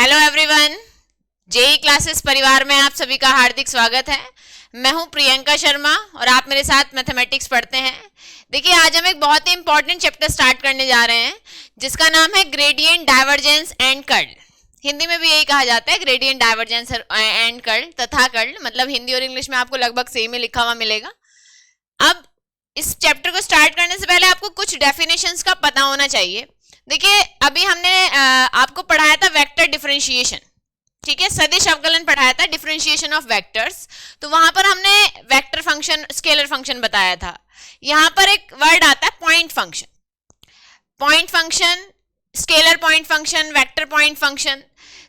Hello everyone, JEE classes परिवार में आप सभी का हार्दिक स्वागत है। मैं हूं प्रियंका शर्मा और आप मेरे साथ मैथमेटिक्स पढ़ते हैं। देखिए, आज हम एक बहुत ही इंपॉर्टेंट चैप्टर स्टार्ट करने जा रहे हैं जिसका नाम है gradient, divergence and curl. Hindi में भी यही कहा जाता है, ग्रेडियंट, डाइवर्जेंस एंड कर्ल तथा कर्ल, मतलब हिंदी और इंग्लिश में आपको लगभग सेम ही लिखा हुआ मिलेगा। अब इस चैप्टर को स्टार्ट करने से पहले आपको कुछ डेफिनेशंस का पता होना चाहिए। देखिए, अभी हमने आपको पढ़ाया था वेक्टर डिफरेंशिएशन, ठीक है, सदिश अवकलन पढ़ाया था, डिफरेंशिएशन ऑफ वेक्टर्स। तो वहां पर हमने वेक्टर फंक्शन, स्केलर फंक्शन बताया था। यहां पर एक वर्ड आता है point function. Point function, scalar point function, vector point function.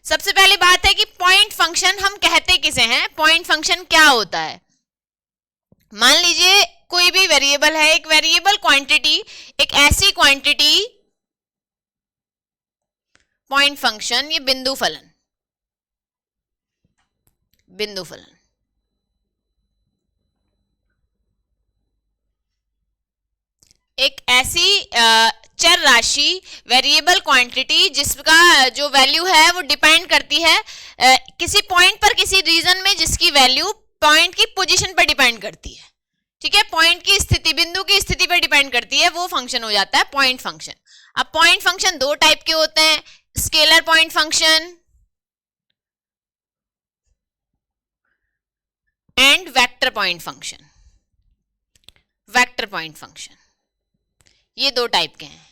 सबसे पहली बात है कि पॉइंट फंक्शन हम कहते किसे हैं, पॉइंट फंक्शन क्या होता है। मान लीजिए कोई भी वेरिएबल है, एक वेरिएबल क्वांटिटी, एक ऐसी क्वांटिटी, पॉइंट फंक्शन, ये बिंदु फलन, बिंदु फलन। एक ऐसी चर राशि, वेरिएबल क्वांटिटी, जिसका जो वैल्यू है वो डिपेंड करती है किसी पॉइंट पर, किसी रीजन में, जिसकी वैल्यू पॉइंट की पोजीशन पर डिपेंड करती है। ठीक है, पॉइंट की स्थिति, बिंदु की स्थिति पर डिपेंड करती है, वो फंक्शन हो जाता है पॉइंट फंक्शन। अब पॉइंट फंक्शन दो टाइप के होते हैं, scalar point function and vector point function. Vector point function, ये दो टाइप के हैं,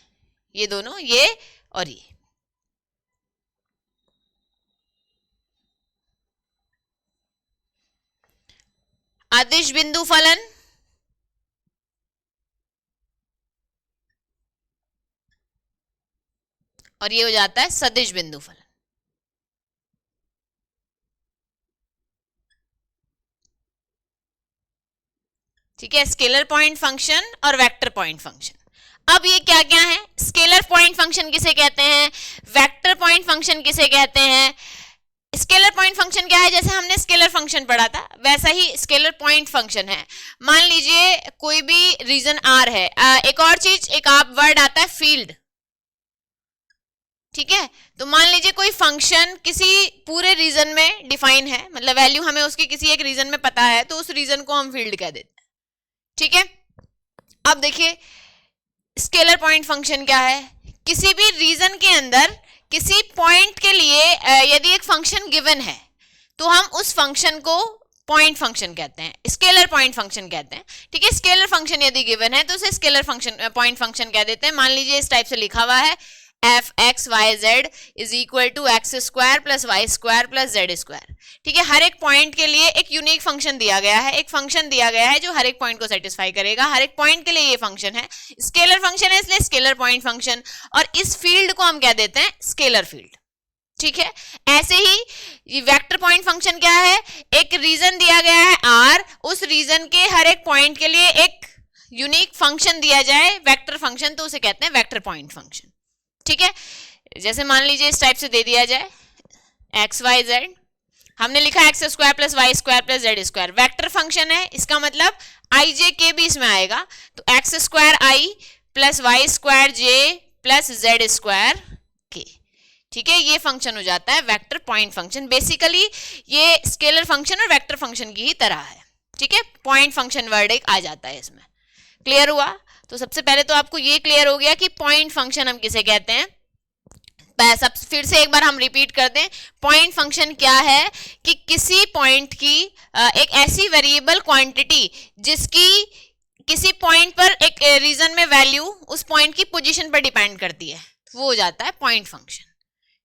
ये दोनों, ये और ये। अदिश बिंदु फलन और ये हो जाता है सदिश बिंदु फलन। ठीक है, स्केलर पॉइंट फंक्शन और वेक्टर पॉइंट फंक्शन। अब ये क्या क्या है, स्केलर पॉइंट फंक्शन किसे कहते हैं, वेक्टर पॉइंट फंक्शन किसे कहते हैं। स्केलर पॉइंट फंक्शन क्या है, जैसे हमने स्केलर फंक्शन पढ़ा था वैसा ही स्केलर पॉइंट फंक्शन है। मान लीजिए कोई भी रीजन आर है। एक और चीज, एक आप वर्ड आता है फील्ड। ठीक है, तो मान लीजिए कोई फंक्शन किसी पूरे रीजन में डिफाइन है, मतलब वैल्यू हमें उसकी किसी एक रीजन में पता है, तो उस रीजन को हम फील्ड कह देते हैं। ठीक है, अब देखिए स्केलर पॉइंट फंक्शन क्या है, किसी भी रीजन के अंदर किसी पॉइंट के लिए यदि एक फंक्शन गिवन है तो हम उस फंक्शन को पॉइंट फंक्शन कहते हैं, स्केलर पॉइंट फंक्शन कहते हैं। ठीक है, स्केलर फंक्शन यदि गिवन है तो उसे स्केलर फंक्शन, पॉइंट फंक्शन कह देते हैं। मान लीजिए इस टाइप से लिखा हुआ है, f x y z is equal to x square plus y square plus z square. ठीक है, हर एक पॉइंट के लिए एक यूनिक फंक्शन दिया गया है, एक फंक्शन दिया गया है जो हर एक पॉइंट को सेटिस्फाई करेगा। हर एक पॉइंट के लिए ये फंक्शन है, स्केलर फंक्शन है, इसलिए स्केलर पॉइंट फंक्शन। और इस फील्ड को हम कह देते हैं स्केलर फील्ड। ठीक है, ऐसे ही ये वेक्टर पॉइंट फंक्शन क्या है, एक रीजन दिया गया है आर, उस रीजन के हर एक पॉइंट के लिए एक यूनिक फंक्शन दिया जाए, वेक्टर फंक्शन, तो उसे कहते हैं वेक्टर पॉइंट फंक्शन। ठीक है, जैसे मान लीजिए इस टाइप से दे दिया जाए एक्स वाई जेड, हमने लिखा x square plus y square plus z square, vector function है, इसका मतलब आई जे के भी इसमें आएगा, तो एक्स स्क्वायर आई प्लस वाई स्क्वायर जे प्लस जेड स्क्वायर के। ठीक है, ये फंक्शन हो जाता है वेक्टर पॉइंट फंक्शन। बेसिकली ये स्केलर फंक्शन और वेक्टर फंक्शन की ही तरह है। ठीक है, पॉइंट फंक्शन वर्ड एक आ जाता है इसमें। क्लियर हुआ? तो सबसे पहले तो आपको ये क्लियर हो गया कि पॉइंट फंक्शन हम किसे कहते हैं। सब फिर से एक बार हम रिपीट कर दें, पॉइंट फंक्शन क्या है कि किसी पॉइंट की एक ऐसी वेरिएबल क्वांटिटी जिसकी किसी पॉइंट पर एक रीजन में वैल्यू उस पॉइंट की पोजीशन पर डिपेंड करती है, वो हो जाता है पॉइंट फंक्शन।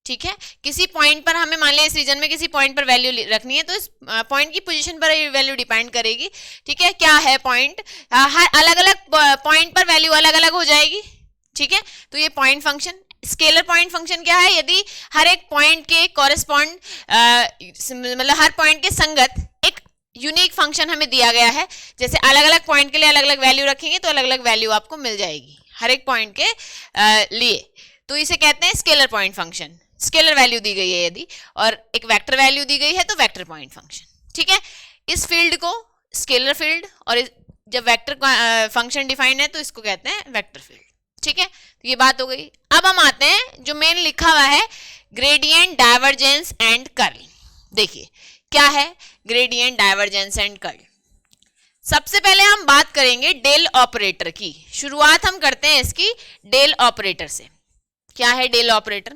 ठीक है, किसी पॉइंट पर हमें, मान लिया इस रीजन में किसी पॉइंट पर वैल्यू रखनी है, तो इस पॉइंट की पोजीशन पर वैल्यू डिपेंड करेगी। ठीक है, क्या है पॉइंट, हर अलग अलग पॉइंट पर वैल्यू अलग अलग हो जाएगी। ठीक है, तो ये point function. Scalar point function क्या है, यदि हर एक पॉइंट के कॉरेस्पॉन्ड, मतलब हर पॉइंट के संगत एक यूनिक फंक्शन हमें दिया गया है, जैसे अलग अलग पॉइंट के लिए अलग अलग वैल्यू रखेंगे तो अलग अलग वैल्यू आपको मिल जाएगी हर एक पॉइंट के लिए, तो इसे कहते हैं scalar point function. Scalar value दी गई है यदि, और एक वेक्टर वैल्यू दी गई है, तो वेक्टर पॉइंट फंक्शन। ठीक है, इस फील्ड को स्केलर फील्ड, और जब वेक्टर फंक्शन डिफाइन है तो इसको कहते हैं वेक्टर फील्ड। ठीक है, तो ये बात हो गई। अब हम आते हैं जो मेन लिखा हुआ है, ग्रेडियंट, डाइवर्जेंस एंड कर्ल। देखिए क्या है ग्रेडियंट, डाइवर्जेंस एंड कर्ल। सबसे पहले हम बात करेंगे डेल ऑपरेटर की। शुरुआत हम करते हैं इसकी डेल ऑपरेटर से। क्या है डेल ऑपरेटर?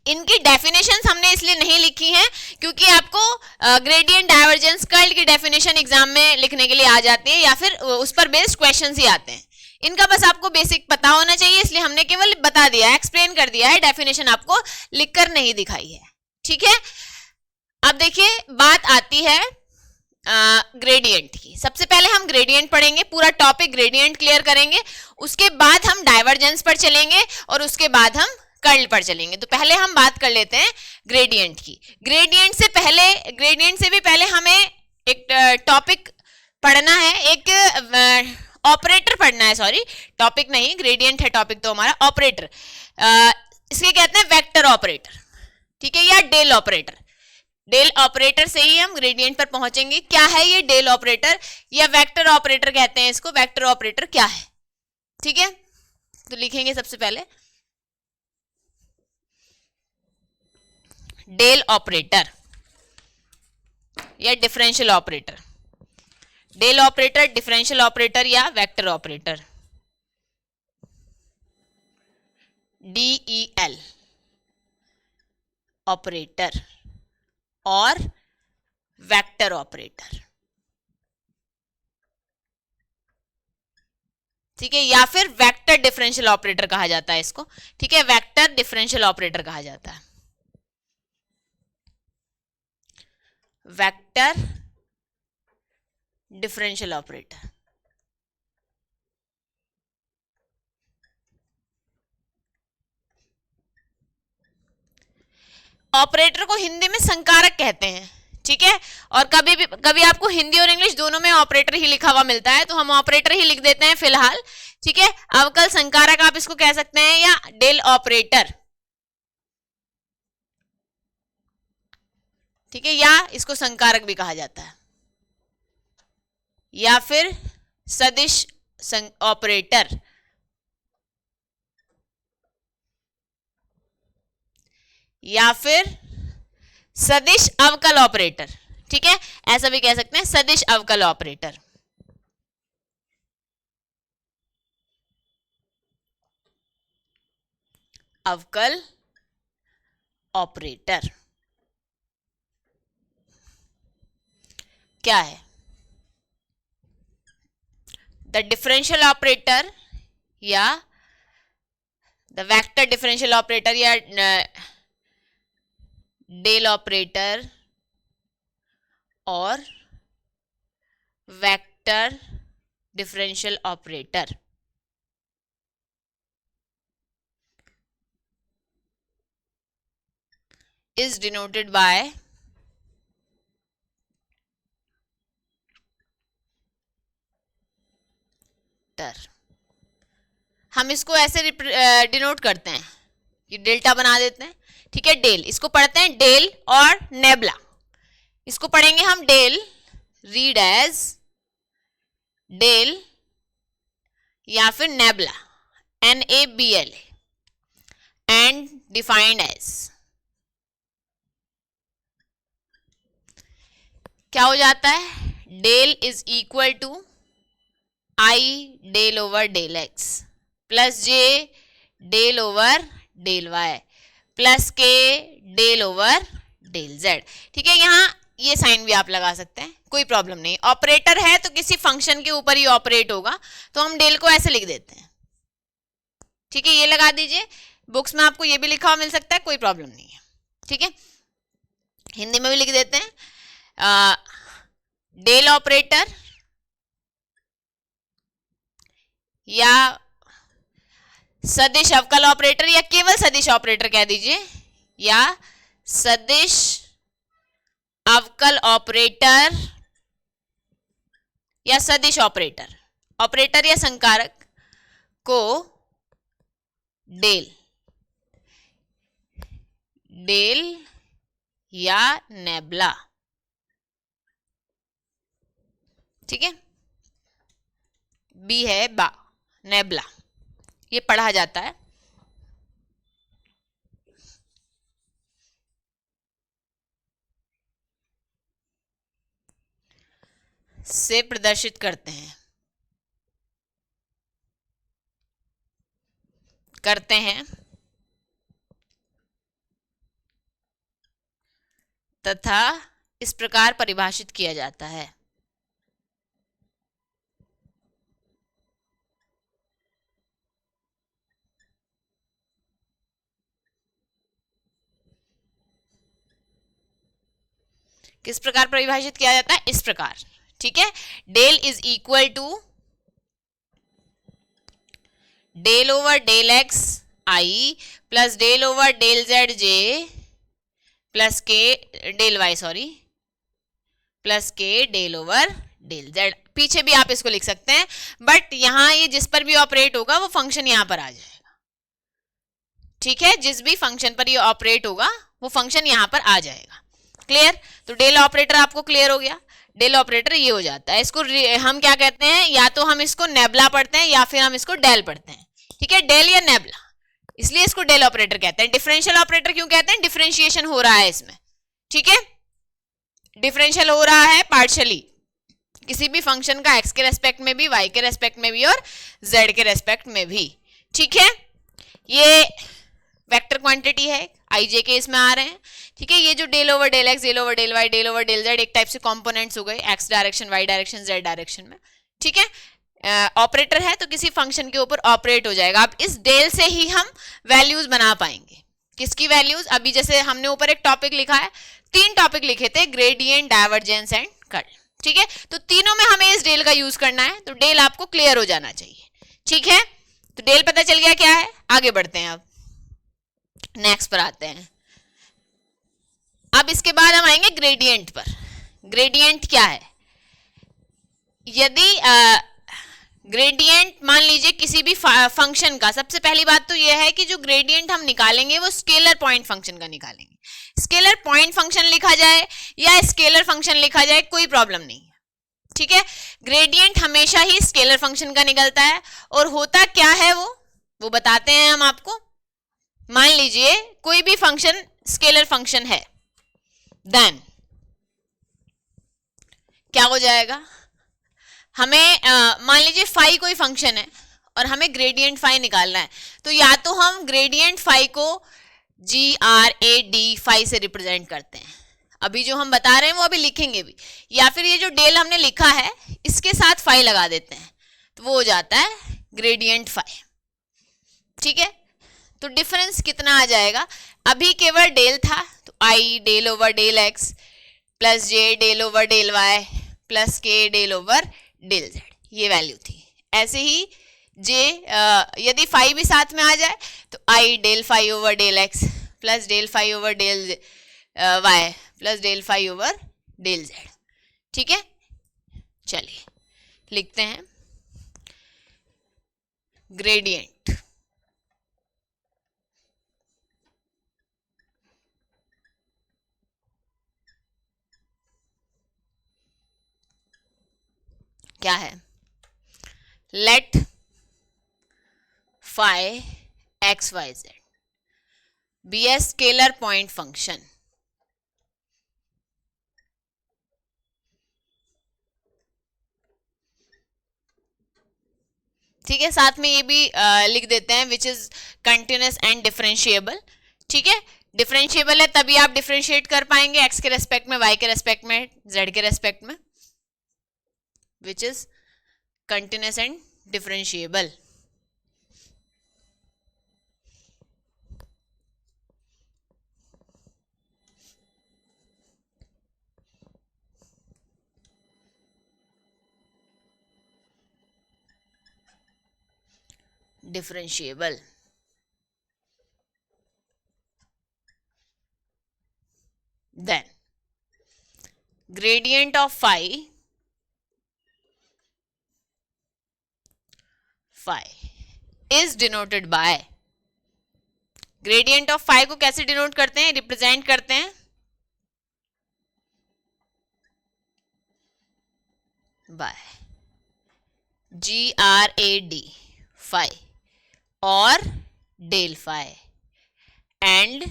इनकी डेफिनेशंस हमने इसलिए नहीं लिखी हैं क्योंकि आपको ग्रेडियंट, डाइवर्जेंस, कर्ल की डेफिनेशन एग्जाम में लिखने के लिए आ जाती है या फिर उस पर बेस्ड क्वेश्चंस ही आते हैं। इनका बस आपको बेसिक पता होना चाहिए, इसलिए हमने केवल बता दिया है, एक्सप्लेन कर दिया है, डेफिनेशन आपको लिखकर नहीं दिखाई है। ठीक है, अब देखिए बात आती है ग्रेडियंट की। सबसे पहले हम ग्रेडियंट पढ़ेंगे, पूरा टॉपिक ग्रेडियंट क्लियर करेंगे, उसके बाद हम डाइवर्जेंस पर चलेंगे और उसके बाद हम कर्ल पर चलेंगे। तो पहले हम बात कर लेते हैं ग्रेडियंट की। ग्रेडियंट से भी पहले हमें एक टॉपिक पढ़ना है, एक ऑपरेटर पढ़ना है, सॉरी टॉपिक नहीं, ग्रेडियंट है टॉपिक तो हमारा, ऑपरेटर। इसके कहते हैं वेक्टर ऑपरेटर, ठीक है, या डेल ऑपरेटर। डेल ऑपरेटर से ही हम ग्रेडियंट पर पहुंचेंगे। क्या है ये डेल ऑपरेटर या वेक्टर ऑपरेटर कहते हैं इसको, वेक्टर ऑपरेटर क्या है? ठीक है, तो लिखेंगे सबसे पहले डेल ऑपरेटर या differential operator. Del operator, differential operator या वेक्टर ऑपरेटर, DEL ऑपरेटर और वेक्टर ऑपरेटर। ठीक है, या फिर वेक्टर डिफरेंशियल ऑपरेटर कहा जाता है इसको। ठीक है, वेक्टर डिफरेंशियल ऑपरेटर कहा जाता है, वेक्टर डिफरेंशियल ऑपरेटर। ऑपरेटर को हिंदी में संकारक कहते हैं। ठीक है, और कभी आपको हिंदी और इंग्लिश दोनों में ऑपरेटर ही लिखा हुआ मिलता है, तो हम ऑपरेटर ही लिख देते हैं फिलहाल। ठीक है, अवकल संकारक आप इसको कह सकते हैं या डेल ऑपरेटर। ठीक है, या इसको संकारक भी कहा जाता है, या फिर सदिश ऑपरेटर, या फिर सदिश अवकल ऑपरेटर। ठीक है, ऐसा भी कह सकते हैं, सदिश अवकल ऑपरेटर। अवकल ऑपरेटर क्या है? द डिफरेंशियल ऑपरेटर या द वेक्टर डिफरेंशियल ऑपरेटर या डेल ऑपरेटर और vector differential operator is denoted by टर। हम इसको ऐसे डिनोट करते हैं, ये डेल्टा बना देते हैं। ठीक है, डेल, इसको पढ़ते हैं डेल और नेबला। इसको पढ़ेंगे हम डेल, रीड एज डेल या फिर nabla, NABLA, and defined as, क्या हो जाता है? Del is equal to I del over del x plus j del over del y plus k del over del z. ठीक है, यहाँ ये साइन भी आप लगा सकते हैं, कोई प्रॉब्लम नहीं। ऑपरेटर है तो किसी फंक्शन के ऊपर ही ऑपरेट होगा, तो हम डेल को ऐसे लिख देते हैं। ठीक है, ये लगा दीजिए, बुक्स में आपको ये भी लिखा हुआ मिल सकता है, कोई प्रॉब्लम नहीं है। ठीक है, हिंदी में भी लिख देते हैं, डेल ऑपरेटर या सदिश अवकल ऑपरेटर या केवल सदिश ऑपरेटर कह दीजिए, या सदिश अवकल ऑपरेटर या सदिश ऑपरेटर, ऑपरेटर या संकारक को डेल, डेल या नेबला। ठीक है, बी है बा, नेबला। ये पढ़ा जाता है। से प्रदर्शित करते हैं तथा इस प्रकार परिभाषित किया जाता है। किस प्रकार परिभाषित किया जाता है? इस प्रकार, ठीक है। Del is equal to del over del x i plus del over del z j plus k del y, sorry, plus k del over del z. पीछे भी आप इसको लिख सकते हैं, बट यहां ये जिस पर भी ऑपरेट होगा वो फंक्शन यहां पर आ जाएगा, ठीक है। जिस भी फंक्शन पर ये ऑपरेट होगा वो फंक्शन यहां पर आ जाएगा। क्लियर? तो डेल ऑपरेटर आपको क्लियर हो गया। डेल ऑपरेटर ये हो जाता है, इसको हम क्या कहते हैं, या तो हम इसको नेबला पढ़ते हैं या फिर हम इसको डेल पढ़ते हैं, ठीक है, डेल या नेबला, इसलिए इसको डेल ऑपरेटर कहते हैं। डिफरेंशियल ऑपरेटर क्यों कहते हैं? डिफरेंशिएशन हो रहा है इसमें, ठीक है, डिफरेंशियल हो रहा है पार्शियली किसी भी फंक्शन का, एक्स के रेस्पेक्ट में भी, वाई के रेस्पेक्ट में भी और जेड के रेस्पेक्ट में भी, ठीक है। ये वेक्टर क्वांटिटी है, आई जे के इसमें आ रहे हैं, ठीक है। ये जो del over del x, del over del y, del over del z एक टाइप से कंपोनेंट्स हो गए, x direction, y direction, z direction में, ठीक है। ऑपरेटर है तो किसी फंक्शन के ऊपर ऑपरेट हो जाएगा। अब इस डेल से ही हम वैल्यूज बना पाएंगे। किसकी वैल्यूज? अभी जैसे हमने ऊपर एक टॉपिक लिखा है, 3 टॉपिक लिखे थे, ग्रेडियंट, डाइवर्जेंस एंड कर्ल, ठीक है। तो तीनों में हमें इस डेल का यूज करना है, तो डेल आपको क्लियर हो जाना चाहिए, ठीक है। तो डेल पता चल गया क्या है। आगे बढ़ते हैं, अब नेक्स्ट पर आते हैं। अब इसके बाद हम आएंगे ग्रेडियंट पर। ग्रेडियंट क्या है? यदि ग्रेडियंट मान लीजिए किसी भी फंक्शन का, सबसे पहली बात तो यह है कि जो ग्रेडियंट हम निकालेंगे वो स्केलर पॉइंट फंक्शन का निकालेंगे। स्केलर पॉइंट फंक्शन लिखा जाए या स्केलर फंक्शन लिखा जाए, कोई प्रॉब्लम नहीं है, ठीक है। ग्रेडियंट हमेशा ही स्केलर फंक्शन का निकलता है, और होता क्या है वो बताते हैं हम आपको। मान लीजिए कोई भी फंक्शन स्केलर फंक्शन है, देन क्या हो जाएगा, हमें मान लीजिए फाई कोई फंक्शन है और हमें ग्रेडियंट फाई निकालना है, तो या तो हम ग्रेडियंट फाई को GRAD फाई से रिप्रेजेंट करते हैं, अभी जो हम बता रहे हैं वो अभी लिखेंगे भी, या फिर ये जो डेल हमने लिखा है इसके साथ फाई लगा देते हैं, तो वो हो जाता है ग्रेडियंट फाई, ठीक है। तो डिफरेंस कितना आ जाएगा? अभी केवल डेल था, तो i del over del x plus j del over del y plus k del over del z, ये वैल्यू थी। ऐसे ही जे यदि फाई भी साथ में आ जाए तो i del phi over del x plus del phi over del y plus del phi over del z, ठीक है। चलिए लिखते हैं ग्रेडियंट क्या है, let phi x y z be a scalar point function, ठीक है। साथ में ये भी लिख देते हैं which is continuous and differentiable, ठीक है। डिफरेंशिएबल है तभी आप डिफरेंशिएट कर पाएंगे एक्स के रेस्पेक्ट में, वाई के रेस्पेक्ट में, जेड के रेस्पेक्ट में, विच is continuous and differentiable. Differentiable, then gradient of phi is denoted by, gradient of phi को कैसे डिनोट करते हैं, रिप्रेजेंट करते हैं by GRAD phi और del phi and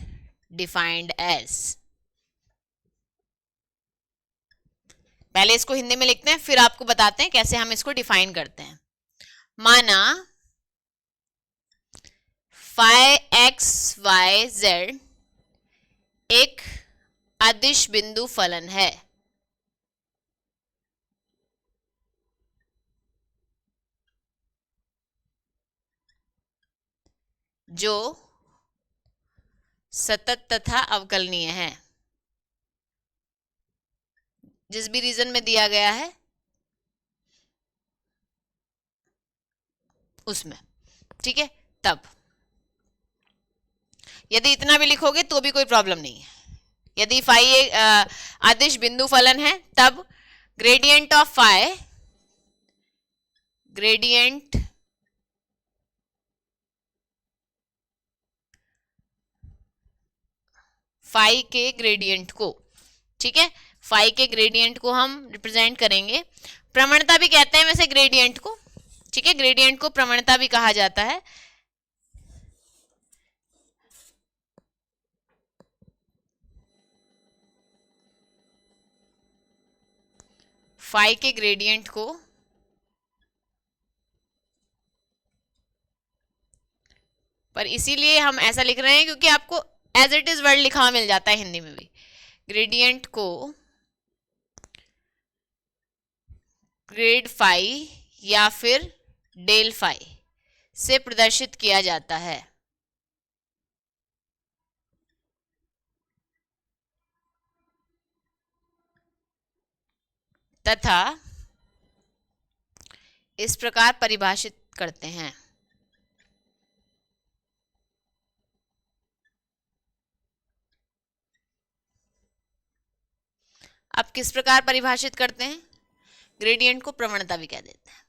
defined as. पहले इसको हिंदी में लिखते हैं, फिर आपको बताते हैं कैसे हम इसको डिफाइन करते हैं। माना फाई एक्स वाई जेड एक अदिश बिंदु फलन है जो सतत तथा अवकलनीय है। जिस भी रीजन में दिया गया है उसमें, ठीक है। तब यदि इतना भी लिखोगे तो भी कोई प्रॉब्लम नहीं है। यदि फाई एक अदिश बिंदु फलन है तब gradient of phi, gradient phi के ग्रेडियंट को, ठीक है, फाई के ग्रेडियंट को हम रिप्रेजेंट करेंगे। प्रवणता भी कहते हैं वैसे ग्रेडियंट को, ठीक है, ग्रेडियंट को प्रवणता भी कहा जाता है। फाई के ग्रेडियंट को पर इसीलिए हम ऐसा लिख रहे हैं क्योंकि आपको एज इट इज वर्ड लिखा हुआ मिल जाता है हिंदी में भी। ग्रेडियंट को ग्रेड फाई या फिर डेल फाई से प्रदर्शित किया जाता है तथा इस प्रकार परिभाषित करते हैं। अब किस प्रकार परिभाषित करते हैं? ग्रेडियंट को प्रवणता भी कह देते हैं,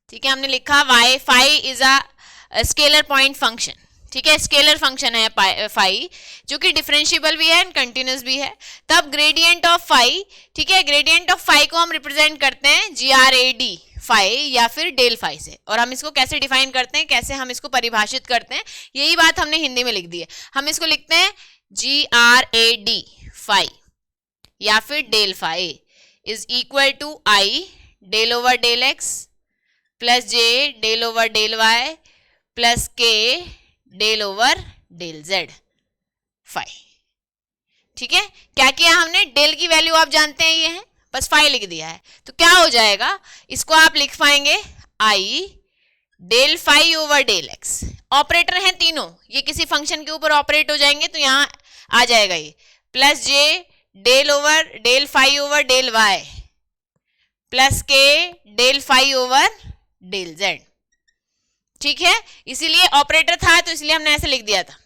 ठीक है। हमने लिखा y phi is a scalar point function, ठीक है, स्केलर फंक्शन है फाई जो कि डिफरेंशिएबल भी है एंड कंटिन्यूस भी है। तब ग्रेडियंट ऑफ फाई, ठीक है, ग्रेडियंट ऑफ फाई को हम रिप्रेजेंट करते हैं GRAD फाई या फिर डेल फाई से। और हम इसको कैसे डिफाइन करते हैं, कैसे हम इसको परिभाषित करते हैं, यही बात हमने हिंदी में लिख दी है। हम इसको लिखते हैं GRAD फाई या फिर del phi is equal to i del over del x plus j del over del y plus k del over del z phi, ठीक है। क्या किया हमने, डेल की वैल्यू आप जानते हैं ये है, बस फाई लिख दिया है। तो क्या हो जाएगा, इसको आप लिख पाएंगे i del phi over del x. Operator हैं तीनों, ये किसी फंक्शन के ऊपर ऑपरेट हो जाएंगे तो यहां आ जाएगा ये plus j del phi over del y plus k del phi over del z, ठीक है। इसीलिए ऑपरेटर था तो इसलिए हमने ऐसे लिख दिया था।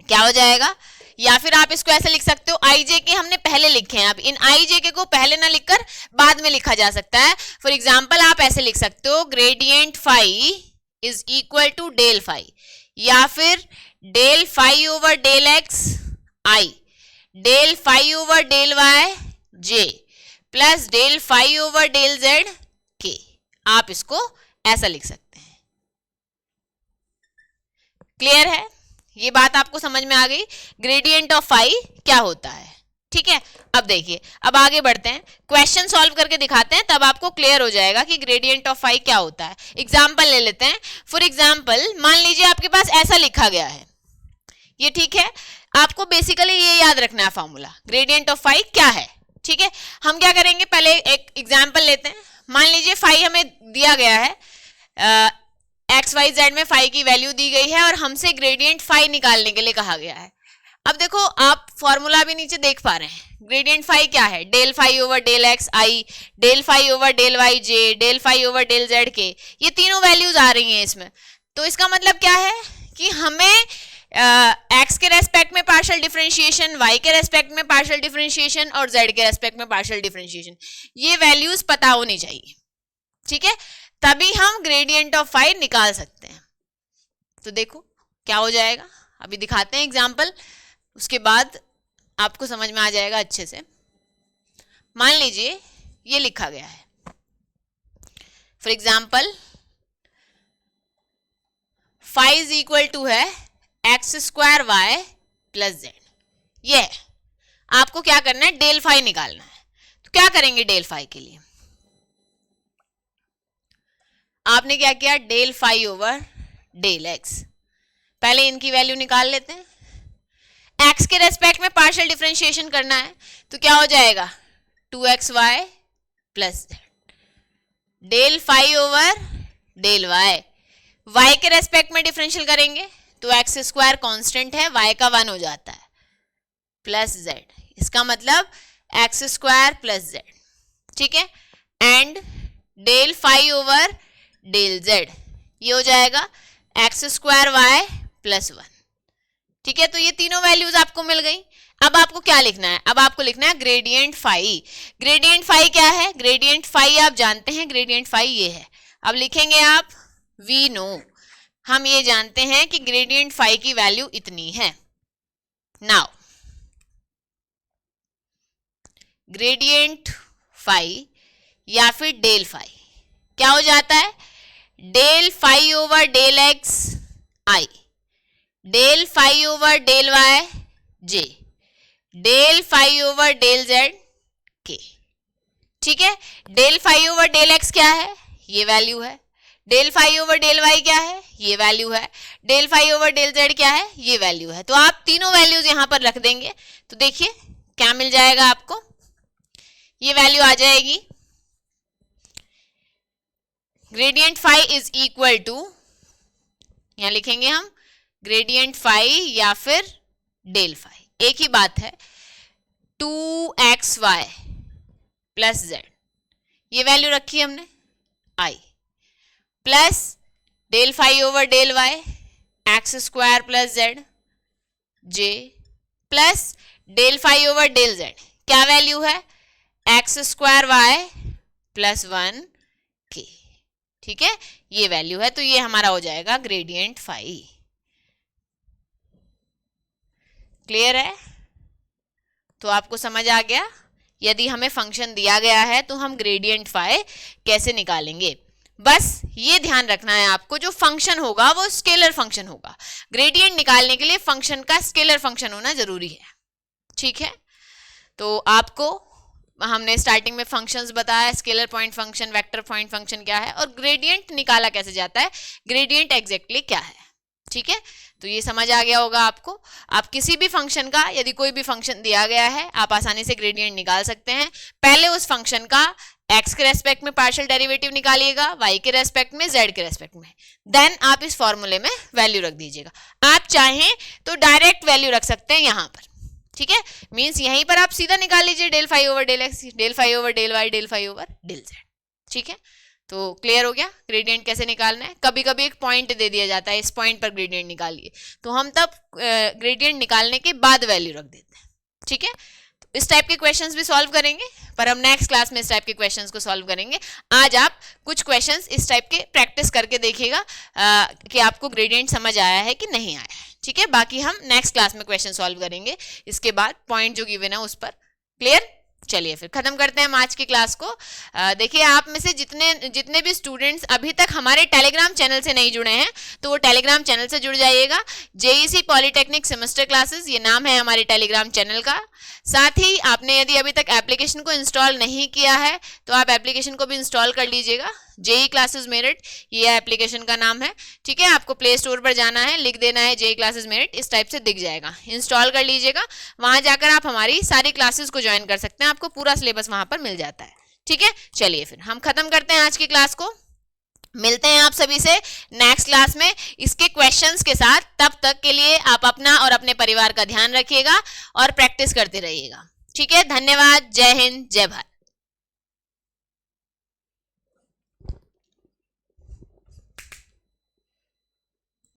क्या हो जाएगा, या फिर आप इसको ऐसे लिख सकते हो, आई जे के हमने पहले लिखे हैं, अब इन आई जे के को पहले ना लिखकर बाद में लिखा जा सकता है। फॉर एग्जाम्पल आप ऐसे लिख सकते हो gradient phi is equal to del phi या फिर del phi over del x i del phi over del y j plus del phi over del z के। आप इसको ऐसा लिख सकते हैं। क्लियर है, ये बात आपको समझ में आ गई ग्रेडियंट ऑफ फाई क्या होता है, ठीक है। अब देखिए, अब आगे बढ़ते हैं, क्वेश्चन सॉल्व करके दिखाते हैं, तब आपको क्लियर हो जाएगा कि ग्रेडियंट ऑफ फाई क्या होता है। एग्जाम्पल ले लेते हैं। फॉर एग्जाम्पल मान लीजिए आपके पास ऐसा लिखा गया है, ये ठीक है। आपको बेसिकली ये याद रखना है फॉर्मूला, ग्रेडियंट ऑफ फाई क्या है, ठीक है। हम क्या करेंगे, पहले एक एग्जाम्पल लेते हैं। मान लीजिए फाई हमें दिया गया है, एक्स वाई जेड में फाई की वैल्यू दी गई है और हमसे ग्रेडियंट फाई निकालने के लिए कहा गया है। अब देखो आप फॉर्मूला भी नीचे देख पा रहे हैं, ग्रेडियंट फाई क्या है, del phi over del x i del phi over del y j del phi over del z के, ये तीनों वैल्यूज आ रही हैं इसमें। तो इसका मतलब क्या है कि हमें एक्स के रेस्पेक्ट में पार्शियल डिफरेंशिएशन, वाई के रेस्पेक्ट में पार्शियल डिफरेंशिएशन और जेड के रेस्पेक्ट में पार्शियल डिफरेंशिएशन, ये वैल्यूज पता होनी चाहिए, ठीक है, तभी हम ग्रेडियंट ऑफ फाई निकाल सकते हैं। तो देखो क्या हो जाएगा, अभी दिखाते हैं एग्जाम्पल, उसके बाद आपको समझ में आ जाएगा अच्छे से। मान लीजिए ये लिखा गया है, for example phi is equal to है x square y plus z. ये है, आपको क्या करना है, डेल फाई निकालना है। तो क्या करेंगे डेल फाई के लिए, आपने क्या किया, del phi over del x. पहले इनकी वैल्यू निकाल लेते हैं। एक्स के रेस्पेक्ट में पार्शियल डिफरेंशिएशन करना है, तो क्या हो जाएगा 2xy plus z. Del phi over del y, y के रेस्पेक्ट में डिफरेंशियल करेंगे तो एक्स स्क्वायर कॉन्स्टेंट है, y का 1 हो जाता है, प्लस जेड। इसका मतलब एक्स स्क्वायर प्लस जेड, ठीक है। And del phi over del z, ये हो जाएगा एक्स स्क्वायर वाई प्लस 1, ठीक है। तो ये तीनों वैल्यूज आपको मिल गई। अब आपको क्या लिखना है, अब आपको लिखना है ग्रेडियंट फाई। ग्रेडियंट फाई क्या है, ग्रेडियंट फाई आप जानते हैं, ग्रेडियंट फाई ये है। अब लिखेंगे आप वी नो, हम ये जानते हैं कि ग्रेडियंट फाई की वैल्यू इतनी है। नाउ ग्रेडियंट फाई या फिर डेल फाई क्या हो जाता है, del phi over del x i, del phi over del y j, del phi over del z के, ठीक है। Del phi over del x क्या है, ये वैल्यू है। Del phi over del y क्या है, ये वैल्यू है। Del phi over del z क्या है, ये वैल्यू है। तो आप तीनों वैल्यूज यहां पर रख देंगे, तो देखिए क्या मिल जाएगा आपको, ये वैल्यू आ जाएगी। Gradient phi is equal to, यहां लिखेंगे हम ग्रेडियंट फाई या फिर डेल फाई, एक ही बात है, 2xy प्लस जेड, ये वैल्यू रखी हमने i, plus del phi over del y x square plus z j, plus del phi over del z, क्या वैल्यू है, एक्स स्क्वायर वाई प्लस 1 के, ठीक है, ये वैल्यू है। तो ये हमारा हो जाएगा ग्रेडियंट फाई। क्लियर है, तो आपको समझ आ गया, यदि हमें फंक्शन दिया गया है तो हम ग्रेडियंट फाई कैसे निकालेंगे। बस ये ध्यान रखना है आपको, जो फंक्शन होगा वो स्केलर फंक्शन होगा। ग्रेडियंट निकालने के लिए फंक्शन का स्केलर फंक्शन होना जरूरी है, ठीक है। तो आपको हमने स्टार्टिंग में फंक्शंस बताया, scalar point function, vector point function क्या है, और ग्रेडियंट निकाला कैसे जाता है, ग्रेडियंट एग्जैक्टली क्या है, ठीक है। तो ये समझ आ गया होगा आपको। आप किसी भी फंक्शन का, यदि कोई भी फंक्शन दिया गया है, आप आसानी से ग्रेडियंट निकाल सकते हैं। पहले उस फंक्शन का x के रेस्पेक्ट में पार्शियल डेरिवेटिव निकालिएगा, y के रेस्पेक्ट में, z के रेस्पेक्ट में, देन आप इस फॉर्मूले में वैल्यू रख दीजिएगा। आप चाहें तो डायरेक्ट वैल्यू रख सकते हैं यहां पर, ठीक है। मींस यहीं पर आप सीधा निकाल लीजिए del phi over del x, del phi over del y, del phi over del z, ठीक है। तो क्लियर हो गया ग्रेडियंट कैसे निकालना है। कभी कभी एक पॉइंट दे दिया जाता है, इस पॉइंट पर ग्रेडियंट निकालिए, तो हम तब ग्रेडियंट निकालने के बाद वैल्यू रख देते हैं, ठीक है। तो इस टाइप के क्वेश्चंस भी सॉल्व करेंगे, पर हम नेक्स्ट क्लास में इस टाइप के क्वेश्चंस को सॉल्व करेंगे। आज आप कुछ क्वेश्चंस इस टाइप के प्रैक्टिस करके देखिएगा कि आपको ग्रेडियंट समझ आया है कि नहीं आया है, ठीक है। बाकी हम नेक्स्ट क्लास में क्वेश्चन सॉल्व करेंगे, इसके बाद पॉइंट जो गिवन है उस पर। क्लियर, चलिए फिर खत्म करते हैं हम आज की क्लास को। देखिए, आप में से जितने भी स्टूडेंट्स अभी तक हमारे टेलीग्राम चैनल से नहीं जुड़े हैं, तो वो टेलीग्राम चैनल से जुड़ जाइएगा। जेईसी पॉलिटेक्निक सेमेस्टर क्लासेस, ये नाम है हमारे टेलीग्राम चैनल का। साथ ही आपने यदि अभी तक एप्लीकेशन को इंस्टॉल नहीं किया है तो आप एप्लीकेशन को भी इंस्टॉल कर लीजिएगा। जेई क्लासेस मेरिट, ये एप्लीकेशन का नाम है, ठीक है। आपको प्ले स्टोर पर जाना है, लिख देना है जेई क्लासेस मेरिट, इस टाइप से दिख जाएगा, इंस्टॉल कर लीजिएगा। वहां जाकर आप हमारी सारी क्लासेस को ज्वाइन कर सकते हैं, आपको पूरा सिलेबस वहां पर मिल जाता है, ठीक है। चलिए फिर हम खत्म करते हैं आज की क्लास को, मिलते हैं आप सभी से नेक्स्ट क्लास में इसके क्वेश्चंस के साथ। तब तक के लिए आप अपना और अपने परिवार का ध्यान रखिएगा और प्रैक्टिस करते रहिएगा, ठीक है। धन्यवाद, जय हिंद, जय भारत।